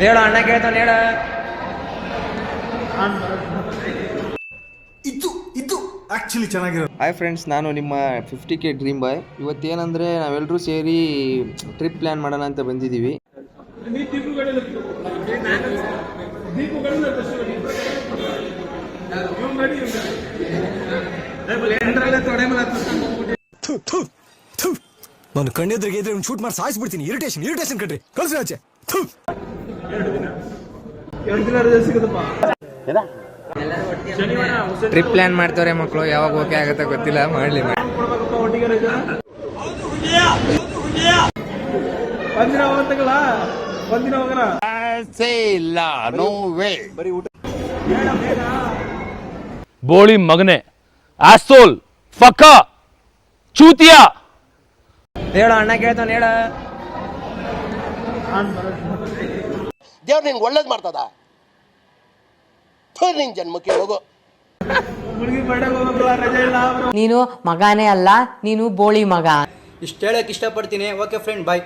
ಹೇಳು ಅಣ್ಣ ಕೇಳ್ತಾನೆ ಹೇಳ. ಇದು ಆಕ್ಚುಲಿ ಚೆನ್ನಾಗಿರೋದು. ಹಾಯ್ ಫ್ರೆಂಡ್ಸ್, ನಾನು ನಿಮ್ಮ 50K ಡ್ರೀಮ್ ಬಾಯ್. ಇವತ್ತೇನಂದರೆ ನಾವೆಲ್ಲರೂ ಸೇರಿ ಟ್ರಿಪ್ ಪ್ಲ್ಯಾನ್ ಮಾಡೋಣ ಅಂತ ಬಂದಿದ್ದೀವಿ. ನಾನು ಕಣ್ಣೆದ್ರಿಗೆ ಇದ್ರೆ ಒಂದು ಶೂಟ್ ಮಾಡಿ ಸಾಯಿಸ್ಬಿಡ್ತೀನಿ. ಇರಿಟೇಷನ್ ಕಟ್ರಿ ಕಳ್ಸಿ ಆಚೆ. ಟ್ರಿಪ್ ಪ್ಲಾನ್ ಮಾಡ್ತವ್ರೆ ಮಕ್ಕಳು, ಯಾವಾಗ ಓಕೆ ಆಗತ್ತೆ ಗೊತ್ತಿಲ್ಲ, ಮಾಡಲಿ. ಬೋಳಿ ಮಗನೆ, ಆಸೋಲ್, ಫಕ್ಕ, ಚೂತಿಯ. ಹೇಳು ಅಣ್ಣ ಕೇಳ್ತಾನೆ ಹೇಳ. ದೇವ್ರು ನಿನ್ಗೆ ಒಳ್ಳೇದು ಮಾಡ್ತದ. ನಿನ್ ಜನ್ಮಕ್ಕೆ ಹೋಗೋ. ನೀನು ಮಗನೇ ಅಲ್ಲ, ನೀನು ಬೋಳಿ ಮಗ. ಇಷ್ಟು ಹೇಳಕ್ ಇಷ್ಟಪಡ್ತೀನಿ. ಓಕೆ ಫ್ರೆಂಡ್, ಬಾಯ್.